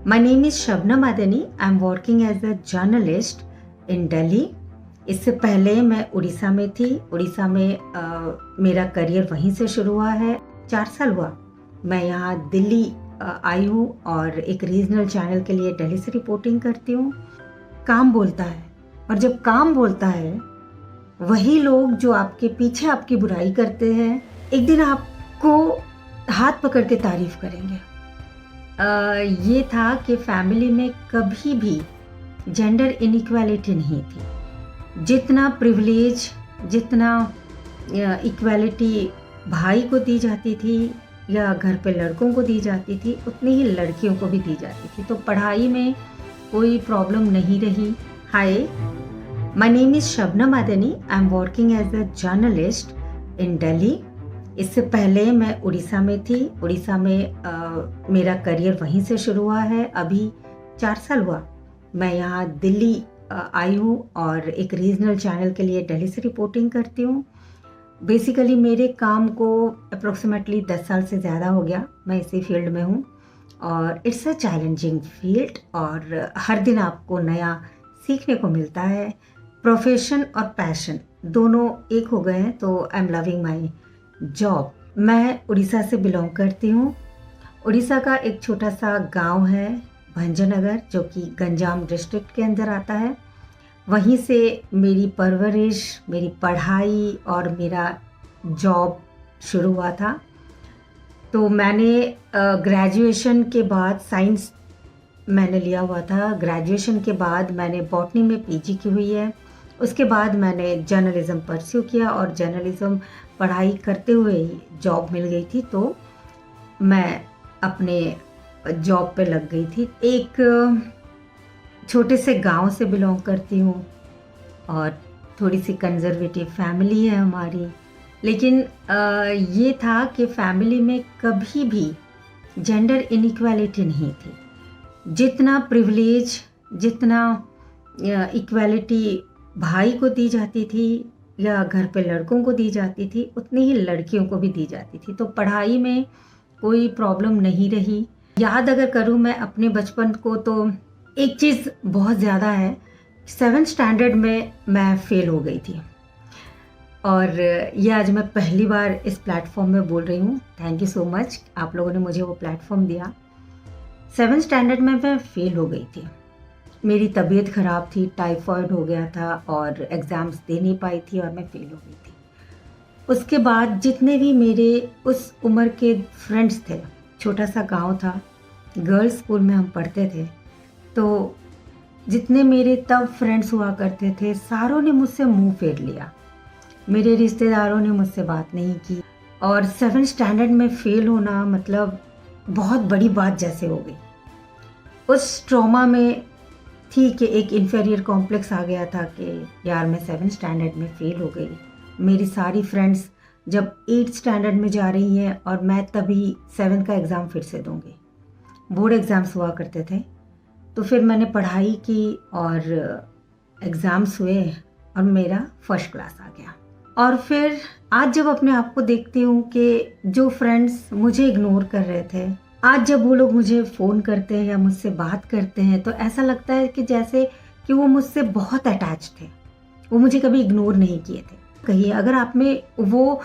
My name is Shabnam Adani. I'm working as a journalist in Delhi. इससे पहले मैं उड़ीसा में थी। उड़ीसा में मेरा करियर वहीं से शुरू हुआ है। 4 साल हुआ मैं यहाँ दिल्ली आई हूँ और एक रीजनल चैनल के लिए दिल्ली से रिपोर्टिंग करती हूँ। काम बोलता है, और जब काम बोलता है वही लोग जो आपके पीछे आपकी बुराई करते हैं एक दिन आपको हाथ पकड़ के तारीफ करेंगे। ये था कि फैमिली में कभी भी जेंडर इनइक्वालिटी नहीं थी। जितना प्रिविलेज, जितना इक्वालिटी भाई को दी जाती थी या घर पे लड़कों को दी जाती थी, उतनी ही लड़कियों को भी दी जाती थी। तो पढ़ाई में कोई प्रॉब्लम नहीं रही। Hi, my name is Shabnam Adni. I am working as a journalist in Delhi. इससे पहले मैं उड़ीसा में थी। उड़ीसा में मेरा करियर वहीं से शुरू हुआ है। अभी 4 साल हुआ मैं यहाँ दिल्ली आई हूँ और एक रीजनल चैनल के लिए दिल्ली से रिपोर्टिंग करती हूँ। बेसिकली मेरे काम को अप्रोक्सीमेटली 10 साल से ज़्यादा हो गया मैं इसी फील्ड में हूँ और इट्स अ चैलेंजिंग फील्ड और हर दिन आपको नया सीखने को मिलता है। प्रोफेशन और पैशन दोनों एक हो गए हैं, तो I am loving my job. मैं उड़ीसा से बिलोंग करती हूँ। उड़ीसा का एक छोटा सा गांव है भंजनगर, जो कि गंजाम डिस्ट्रिक्ट के अंदर आता है। वहीं से मेरी परवरिश, मेरी पढ़ाई और मेरा जॉब शुरू हुआ था। तो मैंने ग्रेजुएशन के बाद साइंस मैंने लिया हुआ था। ग्रेजुएशन के बाद मैंने बॉटनी में पीजी की हुई है। उसके बाद मैंने जर्नलिज़्म परस्यू किया और जर्नलिज़्म पढ़ाई करते हुए ही जॉब मिल गई थी, तो मैं अपने जॉब पे लग गई थी। एक छोटे से गांव से बिलोंग करती हूँ और थोड़ी सी कंजर्वेटिव फैमिली है हमारी, लेकिन ये था कि फैमिली में कभी भी जेंडर इनइक्वालिटी नहीं थी। जितना प्रिविलेज, जितना इक्वालिटी भाई को दी जाती थी या घर पे लड़कों को दी जाती थी, उतनी ही लड़कियों को भी दी जाती थी। तो पढ़ाई में कोई प्रॉब्लम नहीं रही। याद अगर करूँ मैं अपने बचपन को, तो एक चीज़ बहुत ज़्यादा है। 7th स्टैंडर्ड में मैं फ़ेल हो गई थी और ये आज मैं पहली बार इस प्लेटफॉर्म में बोल रही हूँ। थैंक यू सो मच, आप लोगों ने मुझे वो प्लेटफॉर्म दिया। 7th स्टैंडर्ड में मैं फ़ेल हो गई थी। मेरी तबीयत ख़राब थी, टाइफाइड हो गया था और एग्ज़ाम्स दे नहीं पाई थी और मैं फ़ेल हो गई थी। उसके बाद जितने भी मेरे उस उम्र के फ्रेंड्स थे, छोटा सा गांव था, गर्ल्स स्कूल में हम पढ़ते थे, तो जितने मेरे तब फ्रेंड्स हुआ करते थे, सारों ने मुझसे मुंह फेर लिया। मेरे रिश्तेदारों ने मुझसे बात नहीं की और 7th स्टैंडर्ड में फ़ेल होना मतलब बहुत बड़ी बात जैसे हो गई। उस ट्रॉमा में थी कि एक इन्फीरियर कॉम्प्लेक्स आ गया था कि यार मैं 7th स्टैंडर्ड में फ़ेल हो गई। मेरी सारी फ्रेंड्स जब 8th स्टैंडर्ड में जा रही हैं और मैं तभी 7th का एग्ज़ाम फिर से दूंगी। बोर्ड एग्ज़ाम्स हुआ करते थे। तो फिर मैंने पढ़ाई की और एग्ज़ाम्स हुए और मेरा फर्स्ट क्लास आ गया। और फिर आज जब अपने आप को देखती हूँ कि जो फ्रेंड्स मुझे इग्नोर कर रहे थे, आज जब वो लोग मुझे फ़ोन करते हैं या मुझसे बात करते हैं, तो ऐसा लगता है कि जैसे कि वो मुझसे बहुत अटैच थे, वो मुझे कभी इग्नोर नहीं किए थे। कहिए अगर आप में वो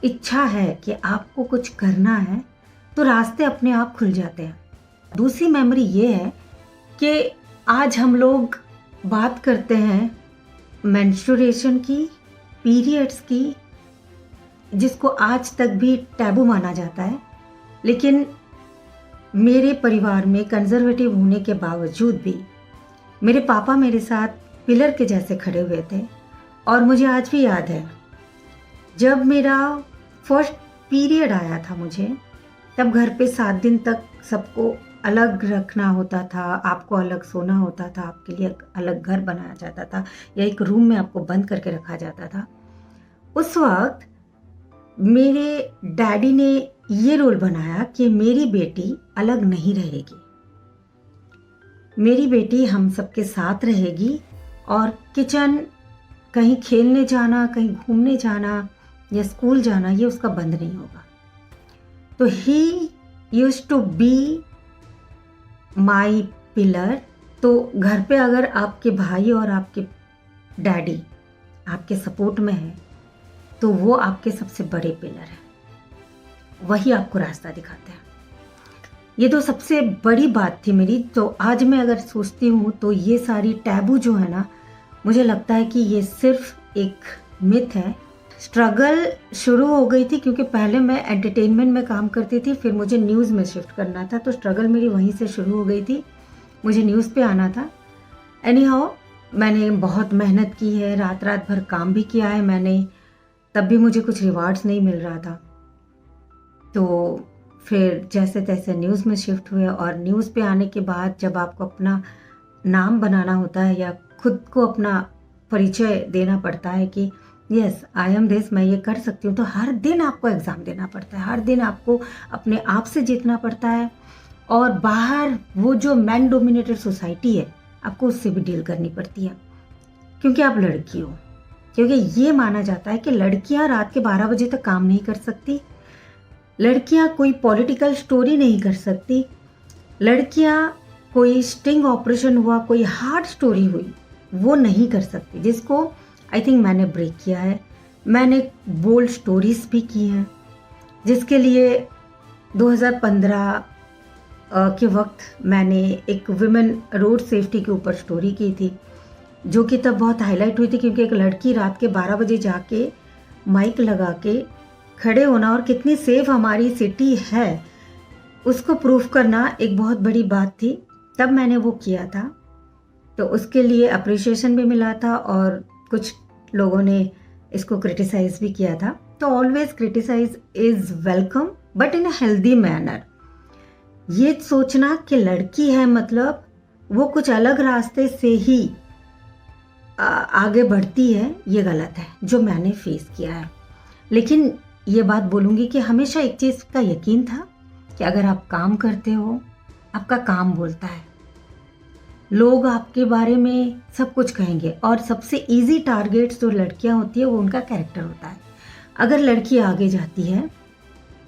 इच्छा है कि आपको कुछ करना है, तो रास्ते अपने आप खुल जाते हैं। दूसरी मेमोरी ये है कि आज हम लोग बात करते हैं मेंस्ट्रुएशन की, पीरियड्स की, जिसको आज तक भी टैबू माना जाता है। लेकिन मेरे परिवार में कंजर्वेटिव होने के बावजूद भी मेरे पापा मेरे साथ पिलर के जैसे खड़े हुए थे। और मुझे आज भी याद है, जब मेरा फर्स्ट पीरियड आया था मुझे, तब घर पे 7 दिन तक सबको अलग रखना होता था, आपको अलग सोना होता था, आपके लिए अलग घर बनाया जाता था या एक रूम में आपको बंद करके रखा जाता था। उस वक्त मेरे डैडी ने ये रोल बनाया कि मेरी बेटी अलग नहीं रहेगी, मेरी बेटी हम सबके साथ रहेगी और किचन, कहीं खेलने जाना, कहीं घूमने जाना या स्कूल जाना, ये उसका बंद नहीं होगा। तो he used to be my pillar. तो घर पे अगर आपके भाई और आपके डैडी आपके सपोर्ट में है तो वो आपके सबसे बड़े पिलर हैं, वही आपको रास्ता दिखाते हैं। ये तो सबसे बड़ी बात थी मेरी। तो आज मैं अगर सोचती हूँ तो ये सारी टैबू जो है ना, मुझे लगता है कि ये सिर्फ एक मिथ है। स्ट्रगल शुरू हो गई थी क्योंकि पहले मैं एंटरटेनमेंट में काम करती थी, फिर मुझे न्यूज़ में शिफ्ट करना था, तो स्ट्रगल मेरी वहीं से शुरू हो गई थी। मुझे न्यूज़ पे आना था। एनी हाउ मैंने बहुत मेहनत की है, रात रात भर काम भी किया है मैंने, तब भी मुझे कुछ रिवार्ड्स नहीं मिल रहा था। तो फिर जैसे तैसे न्यूज़ में शिफ्ट हुए, और न्यूज़ पे आने के बाद जब आपको अपना नाम बनाना होता है या खुद को अपना परिचय देना पड़ता है कि यस आई एम दिस, मैं ये कर सकती हूँ, तो हर दिन आपको एग्ज़ाम देना पड़ता है, हर दिन आपको अपने आप से जीतना पड़ता है। और बाहर वो जो मैन डोमिनेटेड सोसाइटी है, आपको उससे भी डील करनी पड़ती है, क्योंकि आप लड़की हो। क्योंकि ये माना जाता है कि लड़कियां रात के 12 बजे तक काम नहीं कर सकती, लड़कियां कोई पॉलिटिकल स्टोरी नहीं कर सकती, लड़कियां कोई स्टिंग ऑपरेशन हुआ, कोई हार्ड स्टोरी हुई, वो नहीं कर सकती, जिसको आई थिंक मैंने ब्रेक किया है। मैंने बोल्ड स्टोरीज भी की हैं, जिसके लिए 2015 के वक्त मैंने एक वुमेन रोड सेफ्टी के ऊपर स्टोरी की थी, जो कि तब बहुत हाईलाइट हुई थी, क्योंकि एक लड़की रात के 12 बजे जाके माइक लगा के खड़े होना और कितनी सेफ हमारी सिटी है उसको प्रूफ करना एक बहुत बड़ी बात थी। तब मैंने वो किया था, तो उसके लिए अप्रिशिएशन भी मिला था और कुछ लोगों ने इसको क्रिटिसाइज भी किया था। तो always criticise is welcome, but in a healthy manner. ये सोचना कि लड़की है मतलब वो कुछ अलग रास्ते से ही आगे बढ़ती है, ये गलत है, जो मैंने फेस किया है। लेकिन ये बात बोलूँगी कि हमेशा एक चीज़ का यकीन था कि अगर आप काम करते हो, आपका काम बोलता है, लोग आपके बारे में सब कुछ कहेंगे। और सबसे इजी टारगेट्स जो लड़कियां होती है वो उनका कैरेक्टर होता है। अगर लड़की आगे जाती है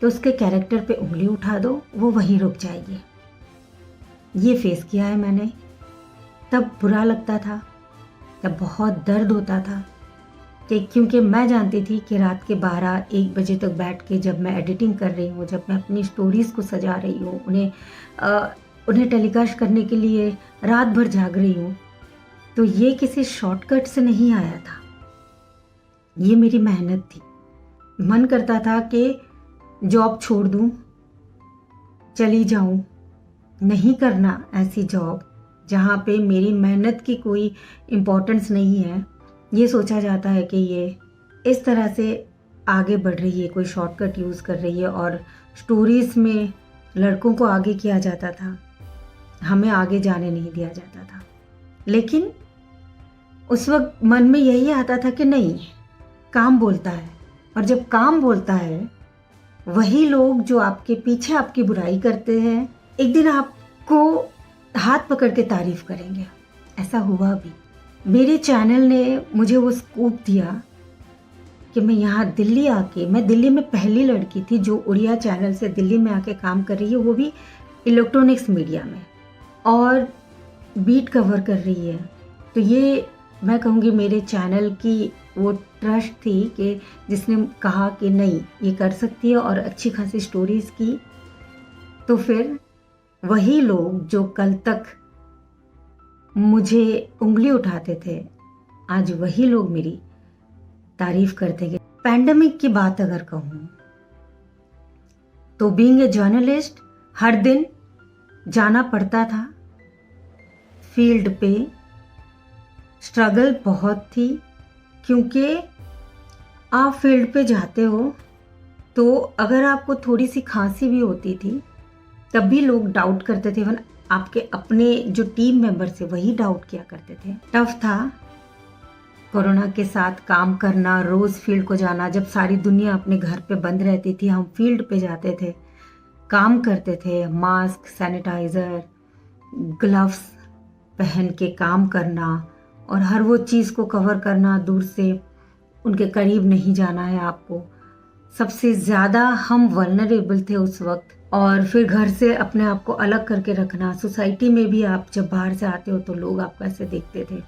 तो उसके कैरेक्टर पे उंगली उठा दो, वो वहीं रुक जाएगी। ये फेस किया है मैंने। तब बुरा लगता था, तब बहुत दर्द होता था, कि क्योंकि मैं जानती थी कि रात के 12-1 बजे तक बैठ के जब मैं एडिटिंग कर रही हूँ, जब मैं अपनी स्टोरीज़ को सजा रही हूँ, उन्हें टेलीकास्ट करने के लिए रात भर जाग रही हूँ, तो ये किसी शॉर्टकट से नहीं आया था, ये मेरी मेहनत थी। मन करता था कि जॉब छोड़ दूँ, चली जाऊँ, नहीं करना ऐसी जॉब जहाँ पे मेरी मेहनत की कोई इम्पोर्टेंस नहीं है। ये सोचा जाता है कि ये इस तरह से आगे बढ़ रही है, कोई शॉर्टकट यूज़ कर रही है, और स्टोरीज़ में लड़कों को आगे किया जाता था, हमें आगे जाने नहीं दिया जाता था। लेकिन उस वक्त मन में यही आता था कि नहीं, काम बोलता है, और जब काम बोलता है वही लोग जो आपके पीछे आपकी बुराई करते हैं एक दिन आपको हाथ पकड़ के तारीफ करेंगे। ऐसा हुआ भी। मेरे चैनल ने मुझे वो स्कोप दिया कि मैं यहाँ दिल्ली आके, मैं दिल्ली में पहली लड़की थी जो उड़िया चैनल से दिल्ली में आके काम कर रही है, वो भी इलेक्ट्रॉनिक्स मीडिया में, और बीट कवर कर रही है। तो ये मैं कहूँगी मेरे चैनल की वो ट्रस्ट थी कि जिसने कहा कि नहीं ये कर सकती है और अच्छी खासी स्टोरीज़ की। तो फिर वही लोग जो कल तक मुझे उंगली उठाते थे, आज वही लोग मेरी तारीफ करते हैं। पैंडेमिक की बात अगर कहूँ तो बीइंग ए जर्नलिस्ट हर दिन जाना पड़ता था फील्ड पे। स्ट्रगल बहुत थी, क्योंकि आप फील्ड पे जाते हो तो अगर आपको थोड़ी सी खांसी भी होती थी तब भी लोग डाउट करते थे, इवन आपके अपने जो टीम मेंबर थे वही डाउट किया करते थे। टफ था कोरोना के साथ काम करना, रोज़ फील्ड को जाना। जब सारी दुनिया अपने घर पे बंद रहती थी, हम फील्ड पे जाते थे, काम करते थे, मास्क, सैनिटाइज़र, ग्लव्स पहन के काम करना, और हर वो चीज़ को कवर करना, दूर से उनके करीब नहीं जाना है आपको। सबसे ज़्यादा हम वल्नरेबल थे उस वक्त और फिर घर से अपने आप को अलग करके रखना। सोसाइटी में भी आप जब बाहर से आते हो तो लोग आपको ऐसे देखते थे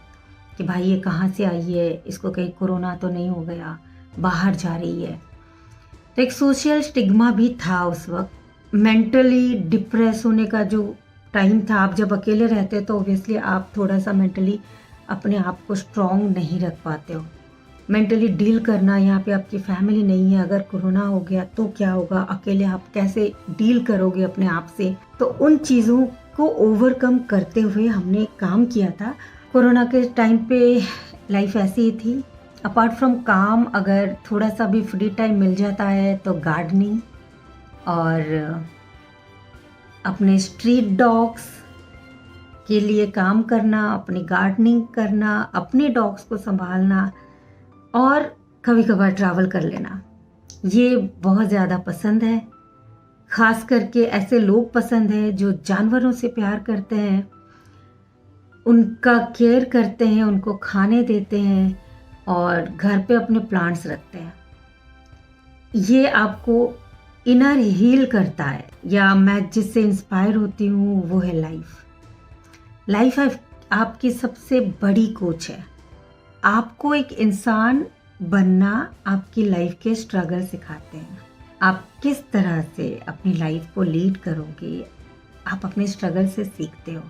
कि भाई ये कहाँ से आई है, इसको कहीं कोरोना तो नहीं हो गया, बाहर जा रही है। तो एक सोशल स्टिग्मा भी था उस वक्त। मेंटली डिप्रेस होने का जो टाइम था, आप जब अकेले रहते तो ऑब्वियसली आप थोड़ा सा मेंटली अपने आप को स्ट्रॉन्ग नहीं रख पाते हो। मेंटली डील करना, यहाँ पे आपकी फैमिली नहीं है, अगर कोरोना हो गया तो क्या होगा, अकेले आप कैसे डील करोगे अपने आप से। तो उन चीज़ों को ओवरकम करते हुए हमने काम किया था। कोरोना के टाइम पे लाइफ ऐसी ही थी। अपार्ट फ्रॉम काम, अगर थोड़ा सा भी फ्री टाइम मिल जाता है तो गार्डनिंग और अपने स्ट्रीट डॉग्स के लिए काम करना, अपनी गार्डनिंग करना, अपने डॉग्स को संभालना और कभी कभार ट्रैवल कर लेना, ये बहुत ज़्यादा पसंद है। ख़ास करके ऐसे लोग पसंद हैं जो जानवरों से प्यार करते हैं, उनका केयर करते हैं, उनको खाने देते हैं और घर पे अपने प्लांट्स रखते हैं। ये आपको इनर हील करता है। या मैं जिससे इंस्पायर होती हूँ वो है लाइफ। लाइफ आपकी सबसे बड़ी कोच है। आपको एक इंसान बनना आपकी लाइफ के स्ट्रगल सिखाते हैं। आप किस तरह से अपनी लाइफ को लीड करोगे, आप अपने स्ट्रगल से सीखते हो।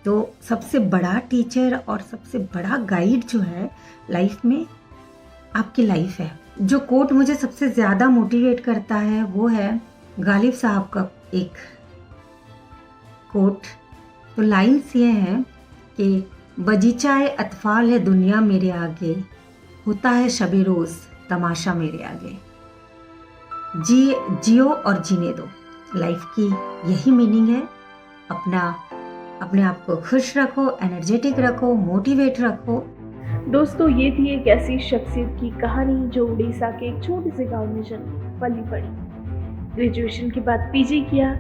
तो सबसे बड़ा टीचर और सबसे बड़ा गाइड जो है लाइफ में, आपकी लाइफ है। जो कोट मुझे सबसे ज़्यादा मोटिवेट करता है वो है गालिब साहब का एक कोट। तो लाइन्स ये हैं कि बगीचाए अतफाल है दुनिया मेरे आगे, होता है शबे रोज़ तमाशा मेरे आगे। जियो और जीने दो। लाइफ की यही मीनिंग है। अपने आप को खुश रखो, एनर्जेटिक रखो, मोटिवेट रखो। दोस्तों, ये थी एक ऐसी शख्सियत की कहानी जो उड़ीसा के एक छोटे से गांव में जन्मी, पली बड़ी। ग्रेजुएशन के बाद पीजी किया,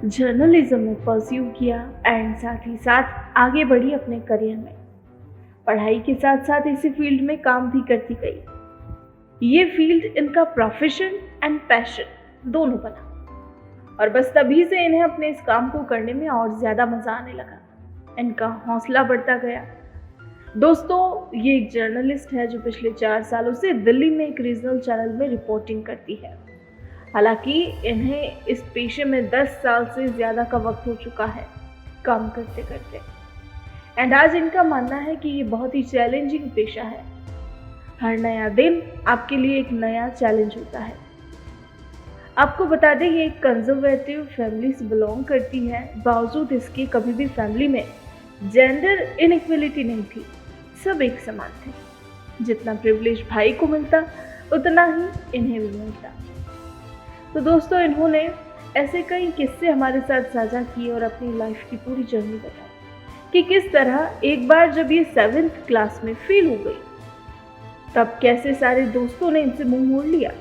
जर्नलिज्म में परस्यू किया एंड साथ ही साथ आगे बढ़ी अपने करियर में। पढ़ाई के साथ साथ इसी फील्ड में काम भी करती गई। ये फील्ड इनका प्रोफेशन एंड पैशन दोनों बना और बस तभी से इन्हें अपने इस काम को करने में और ज़्यादा मज़ा आने लगा। इनका हौसला बढ़ता गया। दोस्तों, ये एक जर्नलिस्ट है जो पिछले 4 सालों से दिल्ली में एक रीजनल चैनल में रिपोर्टिंग करती है। हालांकि इन्हें इस पेशे में 10 साल से ज़्यादा का वक्त हो चुका है काम करते करते। एंड आज इनका मानना है कि ये बहुत ही चैलेंजिंग पेशा है। हर नया दिन आपके लिए एक नया चैलेंज होता है। आपको बता दें, ये एक कंजर्वेटिव फैमिली से बिलोंग करती है। बावजूद इसके कभी भी फैमिली में जेंडर इनइक्वलिटी नहीं थी, सब एक समान थे। जितना प्रिविलेज भाई को मिलता उतना ही इन्हें भी मिलता। तो दोस्तों, इन्होंने ऐसे कई किस्से हमारे साथ साझा किए और अपनी लाइफ की पूरी जर्नी बताई कि किस तरह एक बार जब ये 7th क्लास में फेल हो गई, तब कैसे सारे दोस्तों ने इनसे मुंह मोड़ लिया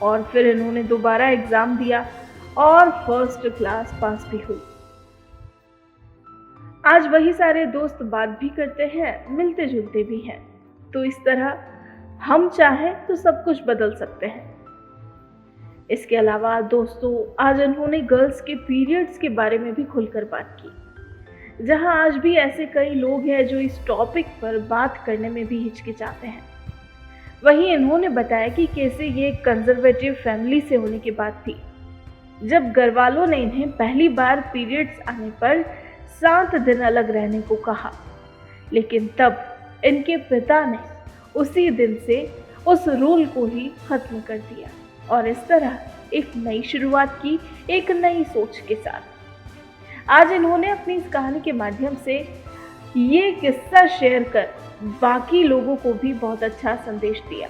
और फिर इन्होंने दोबारा एग्जाम दिया और फर्स्ट क्लास पास भी हुई। आज वही सारे दोस्त बात भी करते हैं, मिलते जुलते भी हैं। तो इस तरह हम चाहें तो सब कुछ बदल सकते हैं। इसके अलावा दोस्तों, आज उन्होंने गर्ल्स के पीरियड्स के बारे में भी खुलकर बात की, जहां आज भी ऐसे कई लोग हैं जो इस टॉपिक पर बात करने में भी हिचकिचाते हैं। वहीं इन्होंने बताया कि कैसे ये कंजर्वेटिव फैमिली से होने के बाद थी, जब घरवालों ने इन्हें पहली बार पीरियड्स आने पर 7 दिन अलग रहने को कहा, लेकिन तब इनके पिता ने उसी दिन से उस रूल को ही खत्म कर दिया और इस तरह एक नई शुरुआत की, एक नई सोच के साथ। आज इन्होंने अपनी इस कहानी के माध्यम से ये किस्सा शेयर कर बाकी लोगों को भी बहुत अच्छा संदेश दिया।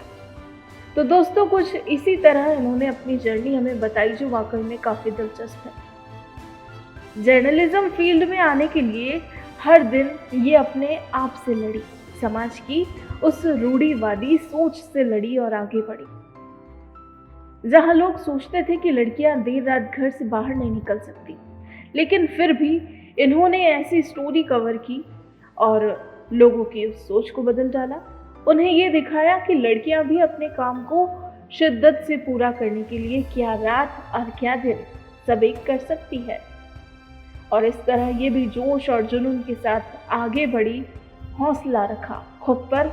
तो दोस्तों, कुछ इसी तरह इन्होंने अपनी जर्नी हमें बताई जो वाकई में काफ़ी दिलचस्प है। जर्नलिज्म फील्ड में आने के लिए हर दिन ये अपने आप से लड़ी, समाज की उस रूढ़िवादी सोच से लड़ी और आगे बढ़ी। जहां लोग सोचते थे कि लड़कियां देर रात घर से बाहर नहीं निकल सकती, लेकिन फिर भी इन्होंने ऐसी स्टोरी कवर की और लोगों की उस सोच को बदल डाला। उन्हें ये दिखाया कि लड़कियां भी अपने काम को शिद्दत से पूरा करने के लिए क्या रात और क्या दिन सब एक कर सकती है। और इस तरह ये भी जोश और जुनून के साथ आगे बढ़ी, हौसला रखा, खुद पर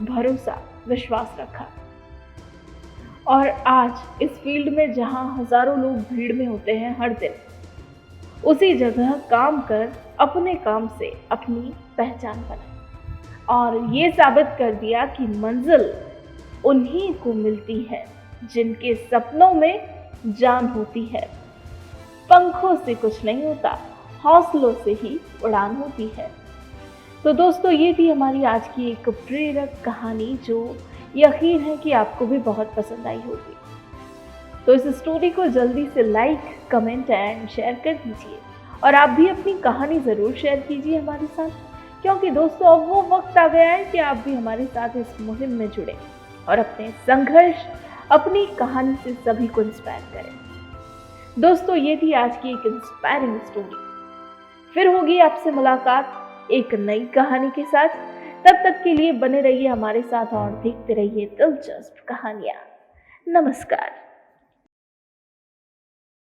भरोसा, विश्वास रखा। और आज इस फील्ड में जहां हजारों लोग भीड़ में होते हैं हर दिन, उसी जगह काम कर अपने काम से अपनी पहचान बनाई और ये साबित कर दिया कि मंजिल उन्हीं को मिलती है जिनके सपनों में जान होती है। पंखों से कुछ नहीं होता, हौसलों से ही उड़ान होती है। तो दोस्तों, ये थी हमारी आज की एक प्रेरक कहानी जो यकीन है कि आपको भी बहुत पसंद आई होगी। तो इस स्टोरी को जल्दी से लाइक, कमेंट एंड शेयर कर दीजिए और आप भी अपनी कहानी ज़रूर शेयर कीजिए हमारे साथ, क्योंकि दोस्तों अब वो वक्त आ गया है कि आप भी हमारे साथ इस मुहिम में जुड़े और अपने संघर्ष, अपनी कहानी से सभी को इंस्पायर करें। दोस्तों, ये थी आज की एक इंस्पायरिंग स्टोरी। फिर होगी आपसे मुलाकात एक नई कहानी के साथ। तब तक के लिए बने रहिए हमारे साथ और देखते रहिए दिलचस्प कहानियां। नमस्कार।